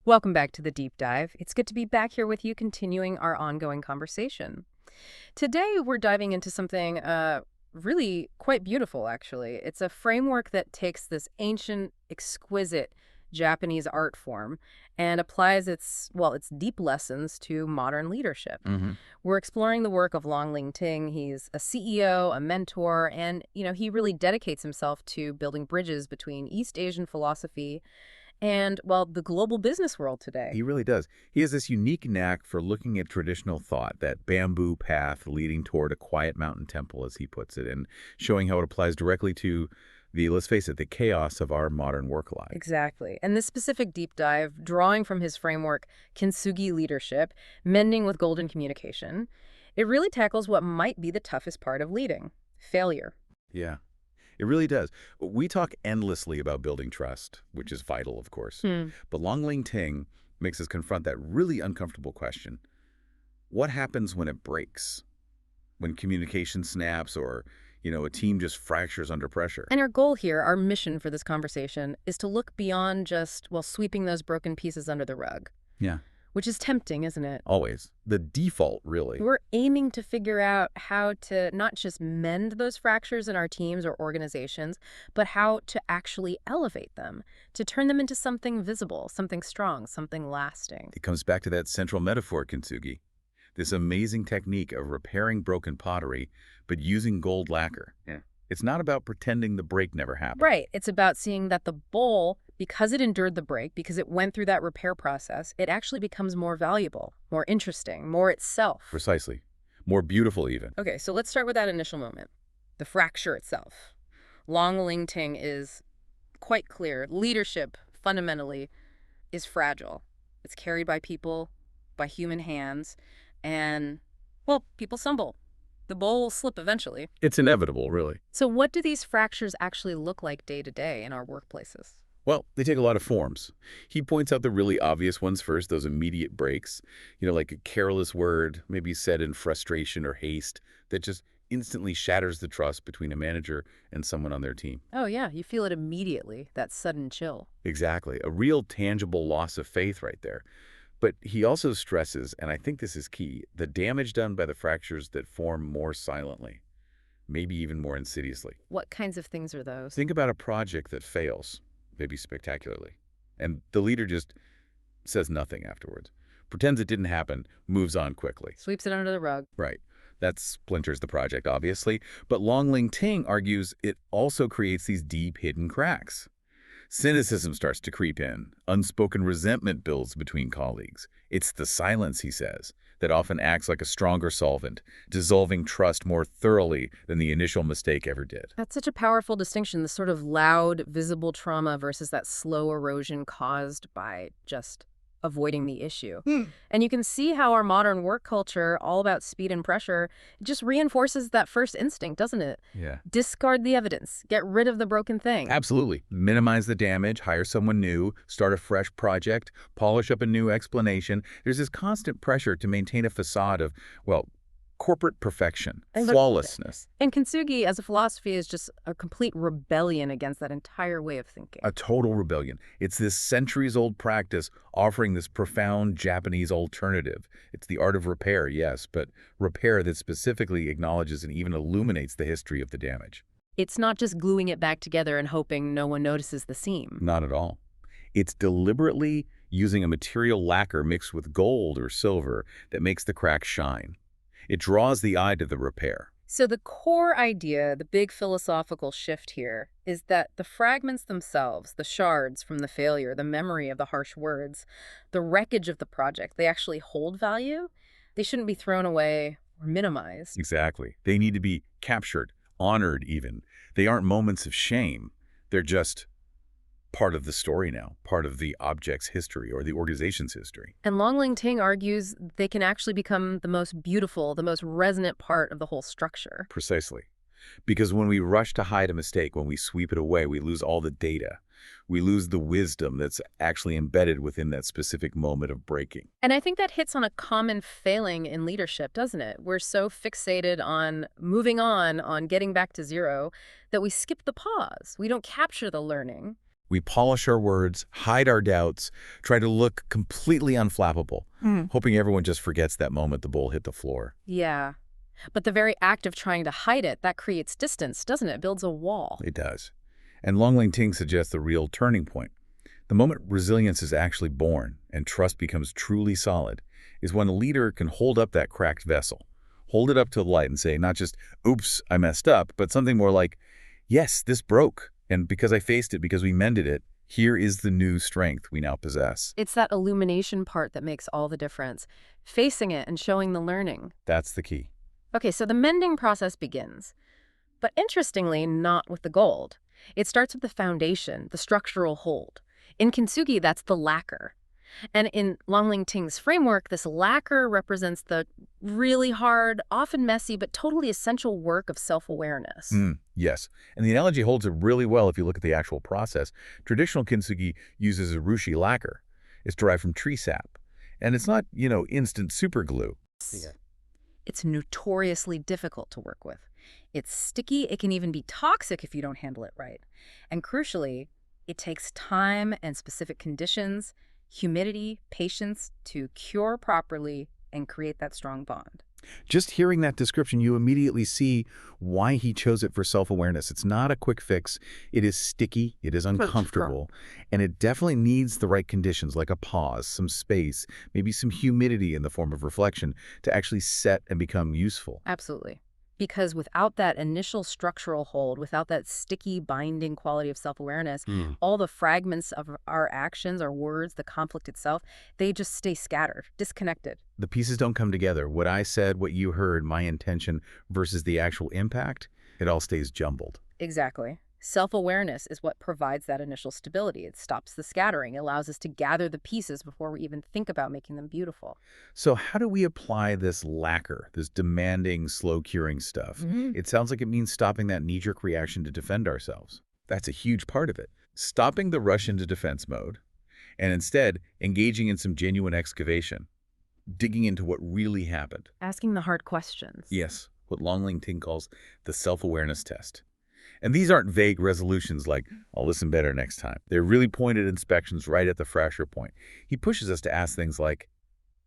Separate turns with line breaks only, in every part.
Welcome back to the deep dive. It's good to be back here with you, continuing our ongoing conversation. Today, we're diving into something really quite beautiful, actually. It's a framework that takes this ancient, exquisite Japanese art form and applies its deep lessons to modern leadership.
Hmm.
We're exploring the work of Lóng Tíng. He's a CEO, a mentor, and, he really dedicates himself to building bridges between East Asian philosophy and, well, the global business world today.
He really does. He has this unique knack for looking at traditional thought, that bamboo path leading toward a quiet mountain temple, as he puts it, and showing how it applies directly to let's face it, the chaos of our modern work life.
Exactly. And this specific deep dive, drawing from his framework, Kintsugi leadership, mending with golden communication, it really tackles what might be the toughest part of leading: failure.
Yeah, it really does. We talk endlessly about building trust, which is vital, of course.
Hmm.
But Longling Ting makes us confront that really uncomfortable question. What happens when it breaks? When communication snaps or, a team just fractures under pressure?
And our goal here, our mission for this conversation, is to look beyond just, well, sweeping those broken pieces under the rug,
Yeah.
which is tempting, isn't it?
Always. The default, really.
We're aiming to figure out how to not just mend those fractures in our teams or organizations, but how to actually elevate them, to turn them into something visible, something strong, something lasting.
It comes back to that central metaphor, Kintsugi. This amazing technique of repairing broken pottery, but using gold lacquer. Yeah. It's not about pretending the break never happened.
Right. It's about seeing that the bowl, because it endured the break, because it went through that repair process, it actually becomes more valuable, more interesting, more itself.
Precisely. More beautiful, even.
Okay, so let's start with that initial moment, the fracture itself. Long Ting is quite clear. Leadership, fundamentally, is fragile. It's carried by people, by human hands, and, well, people stumble. The bowl will slip eventually.
It's inevitable, really.
So what do these fractures actually look like day to day in our workplaces?
Well, they take a lot of forms. He points out the really obvious ones first, those immediate breaks. Like a careless word, maybe said in frustration or haste, that just instantly shatters the trust between a manager and someone on their team.
Oh, yeah, you feel it immediately, that sudden chill.
Exactly. A real tangible loss of faith right there. But he also stresses, and I think this is key, the damage done by the fractures that form more silently, maybe even more insidiously.
What kinds of things are those?
Think about a project that fails, maybe spectacularly, and the leader just says nothing afterwards, pretends it didn't happen, moves on quickly.
Sweeps it under the rug.
Right. That splinters the project, obviously, but Longling Ting argues it also creates these deep hidden cracks. Cynicism starts to creep in. Unspoken resentment builds between colleagues. It's the silence, he says, that often acts like a stronger solvent, dissolving trust more thoroughly than the initial mistake ever did.
That's such a powerful distinction, the sort of loud, visible trauma versus that slow erosion caused by just avoiding the issue. And you can see how our modern work culture, all about speed and pressure, just reinforces that first instinct, doesn't it?
Yeah.
Discard the evidence. Get rid of the broken thing.
Absolutely. Minimize the damage, hire someone new, start a fresh project, polish up a new explanation. There's this constant pressure to maintain a facade of, well, corporate perfection,
And
flawlessness.
And Kintsugi, as a philosophy, is just a complete rebellion against that entire way of thinking.
A total rebellion. It's this centuries-old practice offering this profound Japanese alternative. It's the art of repair, yes, but repair that specifically acknowledges and even illuminates the history of the damage.
It's not just gluing it back together and hoping no one notices the seam.
Not at all. It's deliberately using a material lacquer mixed with gold or silver that makes the cracks shine. It draws the eye to the repair.
So the core idea, the big philosophical shift here, is that the fragments themselves, the shards from the failure, the memory of the harsh words, the wreckage of the project, they actually hold value. They shouldn't be thrown away or minimized.
Exactly. They need to be captured, honored even. They aren't moments of shame. They're just part of the story now, part of the object's history or the organization's history.
And Longling Ting argues they can actually become the most beautiful, the most resonant part of the whole structure.
Precisely. Because when we rush to hide a mistake, when we sweep it away, we lose all the data. We lose the wisdom that's actually embedded within that specific moment of breaking.
And I think that hits on a common failing in leadership, doesn't it? We're so fixated on moving on getting back to zero, that we skip the pause. We don't capture the learning.
We polish our words, hide our doubts, try to look completely unflappable, hoping everyone just forgets that moment the bowl hit the floor.
Yeah. But the very act of trying to hide it, that creates distance, doesn't it? It builds a wall.
It does. And Lóng Tíng suggests the real turning point. The moment resilience is actually born and trust becomes truly solid is when a leader can hold up that cracked vessel, hold it up to the light and say not just, oops, I messed up, but something more like, yes, this broke. And because I faced it, because we mended it, here is the new strength we now possess.
It's that illumination part that makes all the difference. Facing it and showing the learning.
That's the key.
Okay, so the mending process begins. But interestingly, not with the gold. It starts with the foundation, the structural hold. In Kintsugi, that's the lacquer. And in Lóng Tíng's framework, this lacquer represents the really hard, often messy, but totally essential work of self-awareness.
Yes, and the analogy holds it really well if you look at the actual process. Traditional Kintsugi uses urushi lacquer. It's derived from tree sap. And it's not, instant super glue.
It's notoriously difficult to work with. It's sticky. It can even be toxic if you don't handle it right. And crucially, it takes time and specific conditions, humidity, patience to cure properly and create that strong bond.
Just hearing that description, you immediately see why he chose it for self-awareness. It's not a quick fix. It is sticky, it is uncomfortable, and it definitely needs the right conditions, like a pause, some space, maybe some humidity in the form of reflection to actually set and become useful.
Absolutely. Because without that initial structural hold, without that sticky binding quality of self-awareness, all the fragments of our actions, our words, the conflict itself, they just stay scattered, disconnected.
The pieces don't come together. What I said, what you heard, my intention versus the actual impact, it all stays jumbled.
Exactly. Self-awareness is what provides that initial stability. It stops the scattering, allows us to gather the pieces before we even think about making them beautiful.
So how do we apply this lacquer, this demanding, slow-curing stuff? It sounds like it means stopping that knee-jerk reaction to defend ourselves. That's a huge part of it. Stopping the rush into defense mode, and instead engaging in some genuine excavation, digging into what really happened.
Asking the hard questions.
Yes, what Lóng Tíng calls the self-awareness test. And these aren't vague resolutions like, I'll listen better next time. They're really pointed inspections right at the fracture point. He pushes us to ask things like,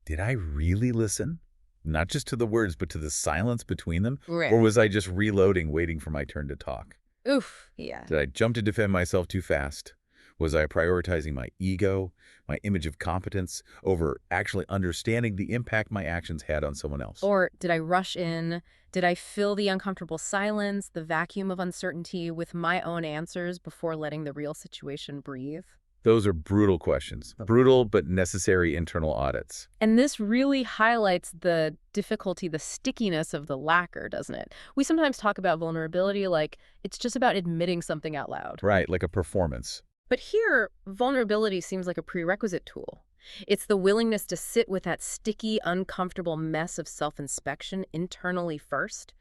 did I really listen? Not just to the words, but to the silence between them?
Right.
Or was I just reloading, waiting for my turn to talk?
Oof, yeah.
Did I jump to defend myself too fast? Was I prioritizing my ego, my image of competence, over actually understanding the impact my actions had on someone else?
Or did I rush in? Did I fill the uncomfortable silence, the vacuum of uncertainty with my own answers before letting the real situation breathe?
Those are brutal questions. Brutal but necessary internal audits.
And this really highlights the difficulty, the stickiness of the lacquer, doesn't it? We sometimes talk about vulnerability like it's just about admitting something out loud.
Right, like a performance.
But here, vulnerability seems like a prerequisite tool. It's the willingness to sit with that sticky, uncomfortable mess of self-inspection internally first,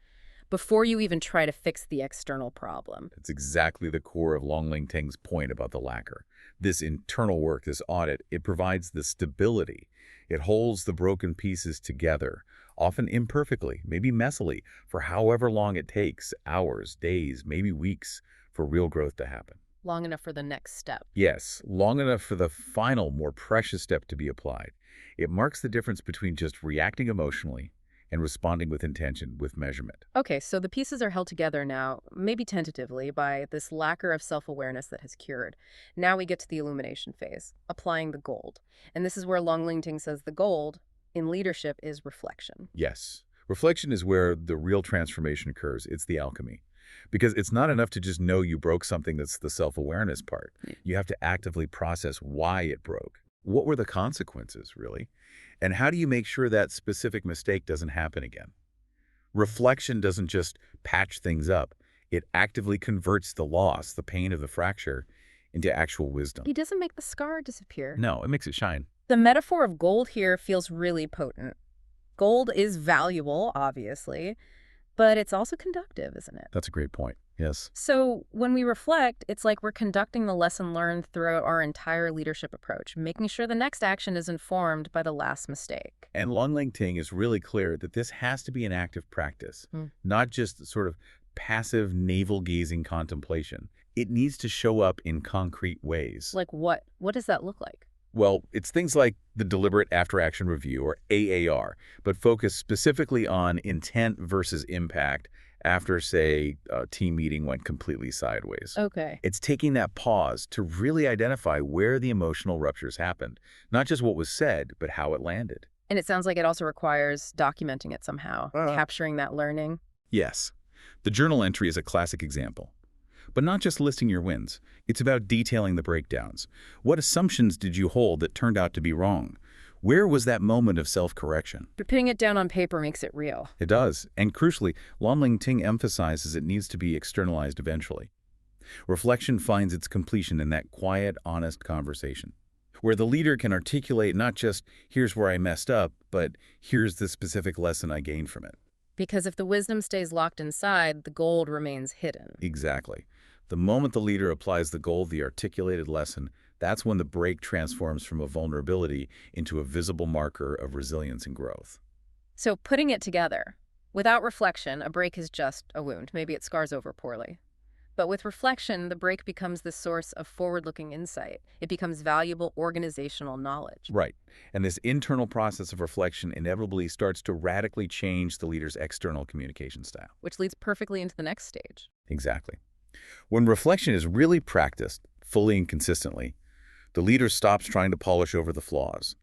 before you even try to fix the external problem.
It's exactly the core of Lóng Tíng's point about the lacquer. This internal work, this audit, it provides the stability. It holds the broken pieces together, often imperfectly, maybe messily, for however long it takes, hours, days, maybe weeks, for real growth to happen.
Long enough for the next step.
Yes, long enough for the final, more precious step to be applied. It marks the difference between just reacting emotionally and responding with intention, with measurement.
Okay, so the pieces are held together now, maybe tentatively, by this lacquer of self-awareness that has cured. Now we get to the illumination phase, applying the gold. And this is where Lóng Tíng says the gold in leadership is reflection.
Yes, reflection is where the real transformation occurs. It's the alchemy. Because it's not enough to just know you broke something. That's the self-awareness part. You have to actively process why it broke. What were the consequences, really? And how do you make sure that specific mistake doesn't happen again? Reflection doesn't just patch things up. It actively converts the loss, the pain of the fracture, into actual wisdom.
He doesn't make the scar disappear.
No, it makes it shine.
The metaphor of gold here feels really potent. Gold is valuable, obviously, but it's also conductive, isn't it?
That's a great point. Yes.
So when we reflect, it's like we're conducting the lesson learned throughout our entire leadership approach, making sure the next action is informed by the last mistake.
And Lóng Tíng is really clear that this has to be an active practice, not just sort of passive navel-gazing contemplation. It needs to show up in concrete ways.
Like what? What does that look like?
Well, it's things like the deliberate after-action review, or AAR, but focus specifically on intent versus impact after, say, a team meeting went completely sideways.
Okay.
It's taking that pause to really identify where the emotional ruptures happened, not just what was said, but how it landed.
And it sounds like it also requires documenting it somehow, capturing that learning.
Yes, the journal entry is a classic example. But not just listing your wins. It's about detailing the breakdowns. What assumptions did you hold that turned out to be wrong? Where was that moment of self-correction?
But putting it down on paper makes it real.
It does. And crucially, Lóng Tíng emphasizes it needs to be externalized eventually. Reflection finds its completion in that quiet, honest conversation, where the leader can articulate not just, here's where I messed up, but here's the specific lesson I gained from it.
Because if the wisdom stays locked inside, the gold remains hidden.
Exactly. The moment the leader applies the goal, the articulated lesson, that's when the break transforms from a vulnerability into a visible marker of resilience and growth.
So putting it together, without reflection, a break is just a wound. Maybe it scars over poorly. But with reflection, the break becomes the source of forward-looking insight. It becomes valuable organizational knowledge.
Right. And this internal process of reflection inevitably starts to radically change the leader's external communication style.
Which leads perfectly into the next stage.
Exactly. When reflection is really practiced, fully and consistently, the leader stops trying to polish over the flaws.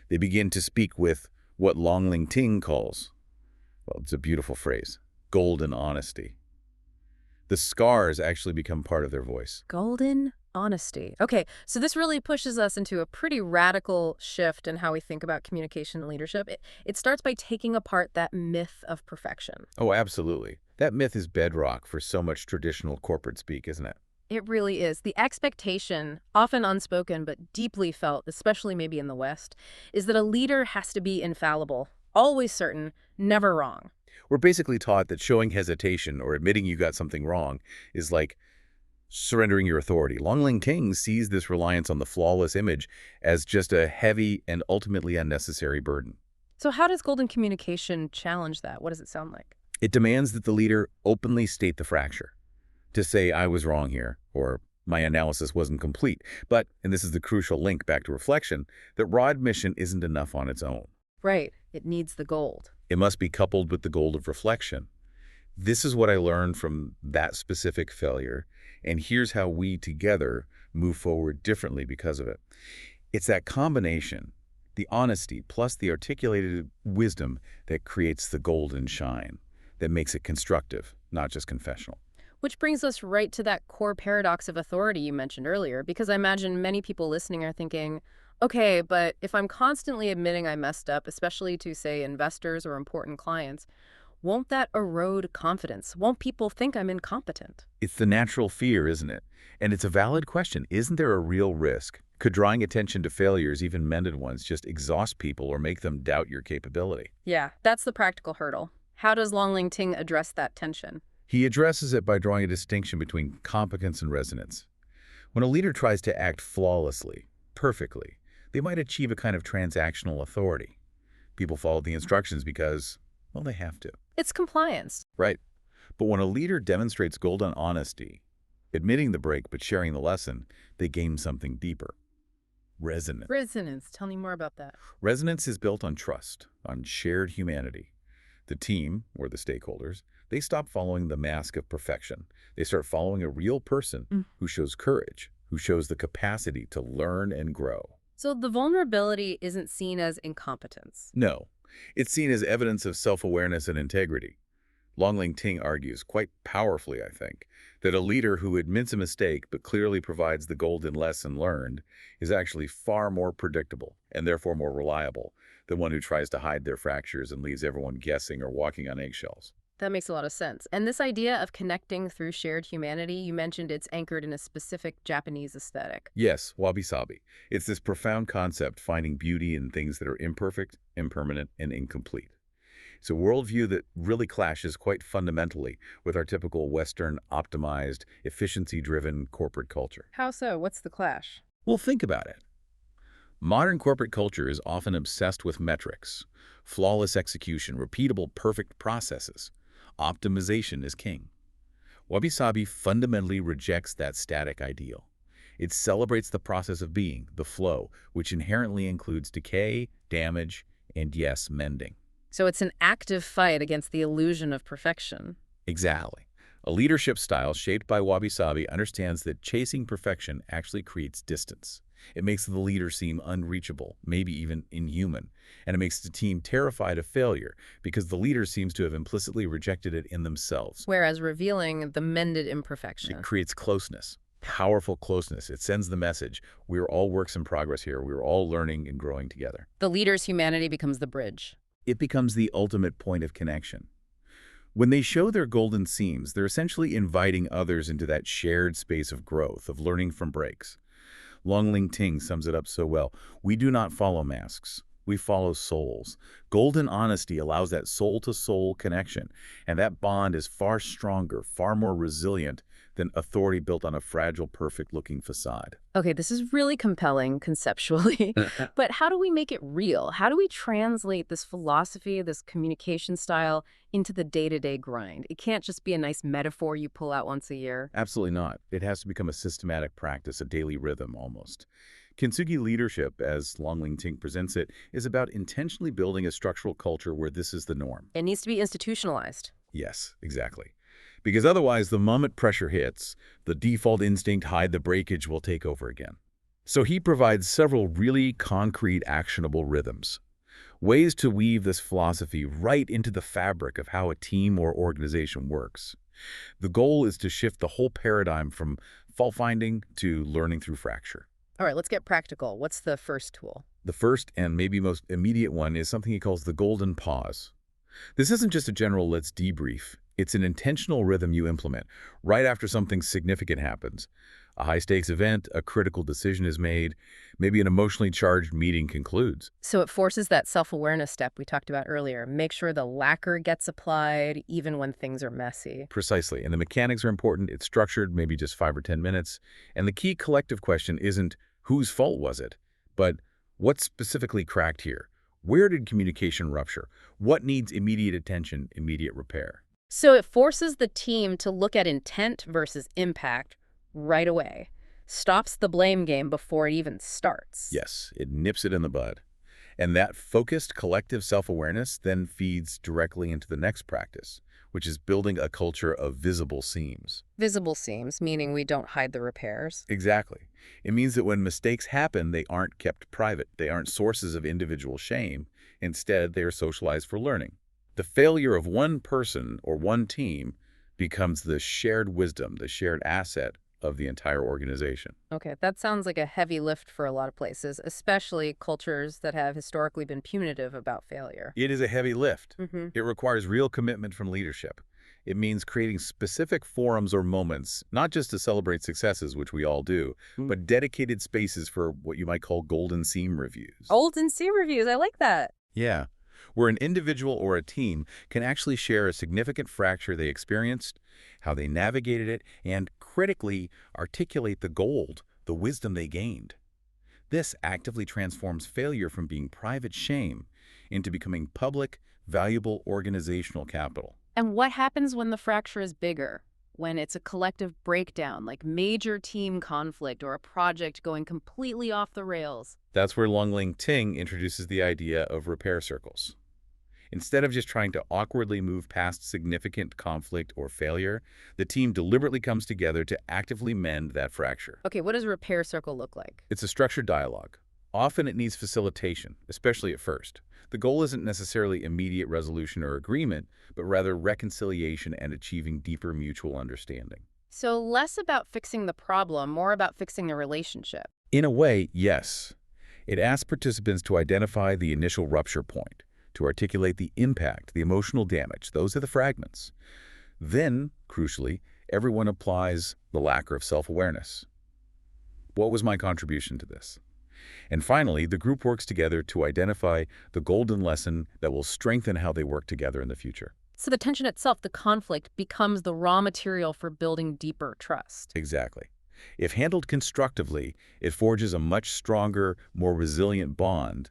They begin to speak with what Lóng Tíng calls, well, it's a beautiful phrase, golden honesty. The scars actually become part of their voice.
Golden honesty. Okay, so this really pushes us into a pretty radical shift in how we think about communication and leadership. It starts by taking apart that myth of perfection.
Oh, absolutely. That myth is bedrock for so much traditional corporate speak, isn't it?
It really is. The expectation, often unspoken but deeply felt, especially maybe in the West, is that a leader has to be infallible, always certain, never wrong.
We're basically taught that showing hesitation or admitting you got something wrong is like surrendering your authority. Lóng Tíng sees this reliance on the flawless image as just a heavy and ultimately unnecessary burden.
So how does golden communication challenge that? What does it sound like?
It demands that the leader openly state the fracture. To say, I was wrong here, or my analysis wasn't complete. But, and this is the crucial link back to reflection, that raw admission isn't enough on its own.
Right. It needs the gold.
It must be coupled with the goal of reflection. This is what I learned from that specific failure, and here's how we together move forward differently because of it. It's that combination, the honesty plus the articulated wisdom, that creates the golden shine, that makes it constructive, not just confessional.
Which brings us right to that core paradox of authority you mentioned earlier, because I imagine many people listening are thinking, okay, but if I'm constantly admitting I messed up, especially to, say, investors or important clients, won't that erode confidence? Won't people think I'm incompetent?
It's the natural fear, isn't it? And it's a valid question. Isn't there a real risk? Could drawing attention to failures, even mended ones, just exhaust people or make them doubt your capability?
Yeah, that's the practical hurdle. How does Lóng Tíng address that tension?
He addresses it by drawing a distinction between competence and resonance. When a leader tries to act flawlessly, perfectly, they might achieve a kind of transactional authority. People follow the instructions because, well, they have to.
It's compliance.
Right. But when a leader demonstrates golden honesty, admitting the break but sharing the lesson, they gain something deeper. Resonance.
Resonance. Tell me more about that.
Resonance is built on trust, on shared humanity. The team, or the stakeholders, they stop following the mask of perfection. They start following a real person who shows courage, who shows the capacity to learn and grow.
So the vulnerability isn't seen as incompetence.
No, it's seen as evidence of self-awareness and integrity. Lóng Tíng argues, quite powerfully I think, that a leader who admits a mistake but clearly provides the golden lesson learned is actually far more predictable and therefore more reliable than one who tries to hide their fractures and leaves everyone guessing or walking on eggshells.
That makes a lot of sense. And this idea of connecting through shared humanity, you mentioned it's anchored in a specific Japanese aesthetic.
Yes, wabi-sabi. It's this profound concept finding beauty in things that are imperfect, impermanent, and incomplete. It's a worldview that really clashes quite fundamentally with our typical Western, optimized, efficiency-driven corporate culture.
How so? What's the clash?
Well, think about it. Modern corporate culture is often obsessed with metrics, flawless execution, repeatable, perfect processes. Optimization is king. Wabi-sabi fundamentally rejects that static ideal. It celebrates the process of being, the flow, which inherently includes decay, damage, and yes, mending.
So it's an active fight against the illusion of perfection.
Exactly. A leadership style shaped by wabi-sabi understands that chasing perfection actually creates distance. It makes the leader seem unreachable, maybe even inhuman, and it makes the team terrified of failure because the leader seems to have implicitly rejected it in themselves.
Whereas revealing the mended
It
imperfection.
creates closeness, powerful closeness. It sends the message, we're all works in progress here, we're all learning and growing together.
The leader's humanity becomes the bridge.
It becomes the ultimate point of connection. When they show their golden seams, they're essentially inviting others into that shared space of growth, of learning from breaks. Lóng Tíng sums it up so well. We do not follow masks. We follow souls. Golden honesty allows that soul-to-soul connection, and that bond is far stronger, far more resilient than authority built on a fragile, perfect-looking facade.
Okay, this is really compelling conceptually, but how do we make it real? How do we translate this philosophy, this communication style, into the day-to-day grind? It can't just be a nice metaphor you pull out once a year.
Absolutely not. It has to become a systematic practice, a daily rhythm almost. Kintsugi leadership, as Lóng Tíng presents it, is about intentionally building a structural culture where this is the norm.
It needs to be institutionalized.
Yes, exactly. Because otherwise, the moment pressure hits, the default instinct hide the breakage will take over again. So he provides several really concrete, actionable rhythms. Ways to weave this philosophy right into the fabric of how a team or organization works. The goal is to shift the whole paradigm from fault-finding to learning through fracture.
All right, let's get practical. What's the first tool?
The first and maybe most immediate one is something he calls the golden pause. This isn't just a general let's debrief. It's an intentional rhythm you implement right after something significant happens. A high-stakes event, a critical decision is made, maybe an emotionally charged meeting concludes.
So it forces that self-awareness step we talked about earlier. Make sure the lacquer gets applied even when things are messy.
Precisely, and the mechanics are important. It's structured, maybe just 5 or 10 minutes. And the key collective question isn't whose fault was it, but what specifically cracked here? Where did communication rupture? What needs immediate attention, immediate repair?
So it forces the team to look at intent versus impact right away. Stops the blame game before it even starts.
Yes, it nips it in the bud. And that focused collective self-awareness then feeds directly into the next practice, which is building a culture of visible seams.
Visible seams, meaning we don't hide the repairs.
Exactly. It means that when mistakes happen, they aren't kept private. They aren't sources of individual shame. Instead, they are socialized for learning. The failure of one person or one team becomes the shared wisdom, the shared asset of the entire organization.
Okay, that sounds like a heavy lift for a lot of places, especially cultures that have historically been punitive about failure.
It is a heavy lift.
Mm-hmm.
It requires real commitment from leadership. It means creating specific forums or moments, not just to celebrate successes, which we all do, but dedicated spaces for what you might call golden seam reviews.
Golden seam reviews, I like that.
Yeah, where an individual or a team can actually share a significant fracture they experienced, how they navigated it, and critically articulate the wisdom they gained. This actively transforms failure from being private shame into becoming public, valuable organizational capital.
And what happens when the fracture is bigger? When it's a collective breakdown, like major team conflict or a project going completely off the rails?
That's where Lóng Tíng introduces the idea of repair circles. Instead of just trying to awkwardly move past significant conflict or failure, the team deliberately comes together to actively mend that fracture.
Okay, what does a repair circle look like?
It's a structured dialogue. Often it needs facilitation, especially at first. The goal isn't necessarily immediate resolution or agreement, but rather reconciliation and achieving deeper mutual understanding.
So less about fixing the problem, more about fixing the relationship.
In a way, yes. It asks participants to identify the initial rupture point, to articulate the impact, the emotional damage. Those are the fragments. Then, crucially, everyone applies the lacquer of self-awareness. What was my contribution to this? And finally, the group works together to identify the golden lesson that will strengthen how they work together in the future.
So the tension itself, the conflict, becomes the raw material for building deeper trust.
Exactly. If handled constructively, it forges a much stronger, more resilient bond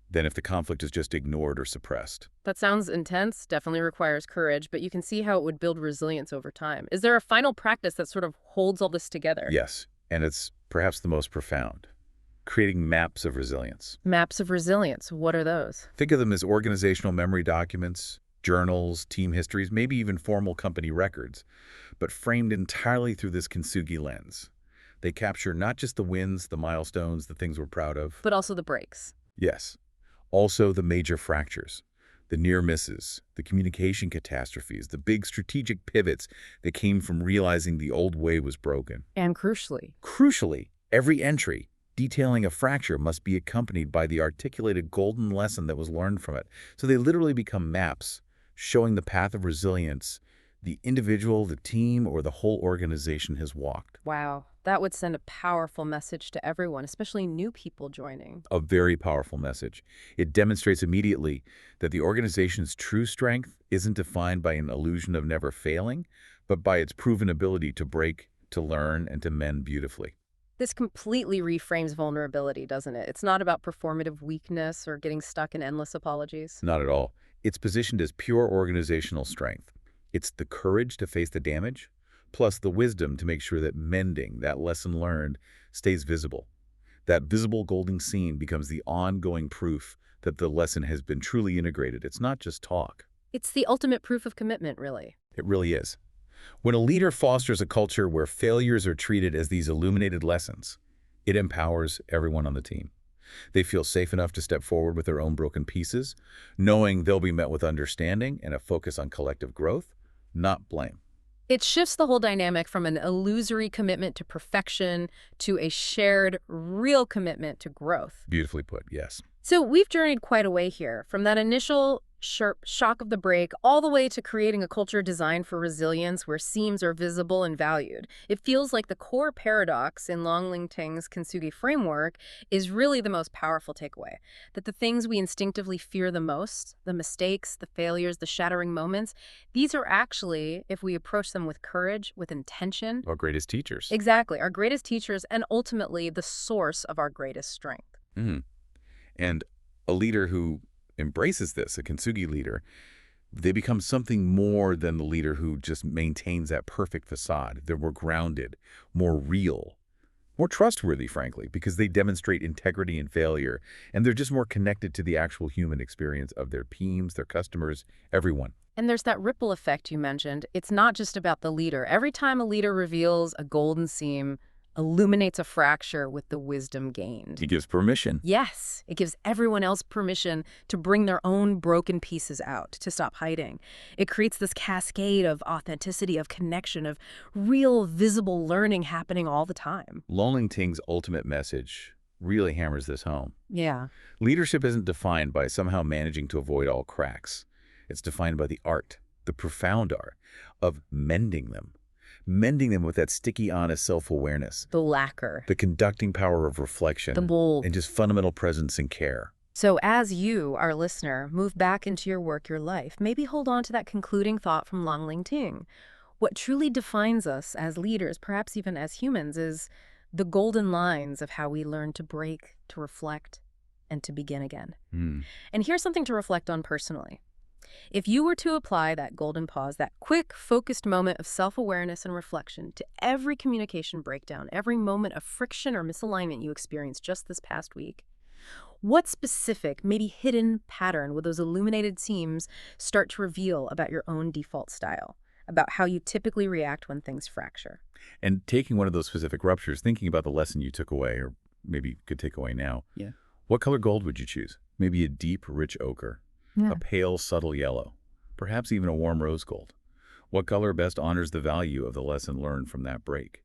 than if the conflict is just ignored or suppressed.
That sounds intense, definitely requires courage, but you can see how it would build resilience over time. Is there a final practice that sort of holds all this together?
Yes, and it's perhaps the most profound. Creating maps of resilience.
Maps of resilience, what are those?
Think of them as organizational memory documents, journals, team histories, maybe even formal company records, but framed entirely through this Kintsugi lens. They capture not just the wins, the milestones, the things we're proud of.
But also the breaks.
Yes. Also the major fractures, the near misses, the communication catastrophes, the big strategic pivots that came from realizing the old way was broken.
And crucially.
Crucially, every entry detailing a fracture must be accompanied by the articulated golden lesson that was learned from it. So they literally become maps showing the path of resilience the individual, the team, or the whole organization has walked.
Wow, that would send a powerful message to everyone, especially new people joining.
A very powerful message. It demonstrates immediately that the organization's true strength isn't defined by an illusion of never failing, but by its proven ability to break, to learn, and to mend beautifully.
This completely reframes vulnerability, doesn't it? It's not about performative weakness or getting stuck in endless apologies.
Not at all. It's positioned as pure organizational strength. It's the courage to face the damage, plus the wisdom to make sure that mending, that lesson learned, stays visible. That visible golden seam becomes the ongoing proof that the lesson has been truly integrated. It's not just talk.
It's the ultimate proof of commitment, really.
It really is. When a leader fosters a culture where failures are treated as these illuminated lessons, it empowers everyone on the team. They feel safe enough to step forward with their own broken pieces, knowing they'll be met with understanding and a focus on collective growth, not blame.
It shifts the whole dynamic from an illusory commitment to perfection to a shared, real commitment to growth.
Beautifully put, yes.
So we've journeyed quite a way here, from that initial sharp shock of the break all the way to creating a culture designed for resilience where seams are visible and valued. It feels like the core paradox in Lóng Tíng's Kintsugi framework is really the most powerful takeaway, that the things we instinctively fear the most, the mistakes, the failures, the shattering moments, these are actually, if we approach them with courage, with intention.
Our greatest teachers.
Exactly, our greatest teachers and ultimately the source of our greatest strength.
Mm. And a leader who embraces this, a Kintsugi leader, they become something more than the leader who just maintains that perfect facade. They're more grounded, more real, more trustworthy, frankly, because they demonstrate integrity in failure, and they're just more connected to the actual human experience of their teams, their customers, everyone.
And there's that ripple effect you mentioned. It's not just about the leader. Every time a leader reveals a golden seam, illuminates a fracture with the wisdom gained.
He gives permission.
Yes, it gives everyone else permission to bring their own broken pieces out, to stop hiding. It creates this cascade of authenticity, of connection, of real visible learning happening all the time.
Lóng Tíng's ultimate message really hammers this home.
Yeah.
Leadership isn't defined by somehow managing to avoid all cracks. It's defined by the art, the profound art, of mending them with that sticky, honest self-awareness.
The lacquer.
The conducting power of reflection.
The mold.
And just fundamental presence and care.
So as you, our listener, move back into your work, your life, maybe hold on to that concluding thought from Lóng Tíng. What truly defines us as leaders, perhaps even as humans, is the golden lines of how we learn to break, to reflect, and to begin again. And here's something to reflect on personally. If you were to apply that golden pause, that quick, focused moment of self-awareness and reflection to every communication breakdown, every moment of friction or misalignment you experienced just this past week, what specific, maybe hidden pattern would those illuminated seams start to reveal about your own default style, about how you typically react when things fracture?
And taking one of those specific ruptures, thinking about the lesson you took away, or maybe could take away now.
Yeah.
What color gold would you choose? Maybe a deep, rich ochre.
Yeah.
A pale, subtle yellow, perhaps even a warm rose gold. What color best honors the value of the lesson learned from that break?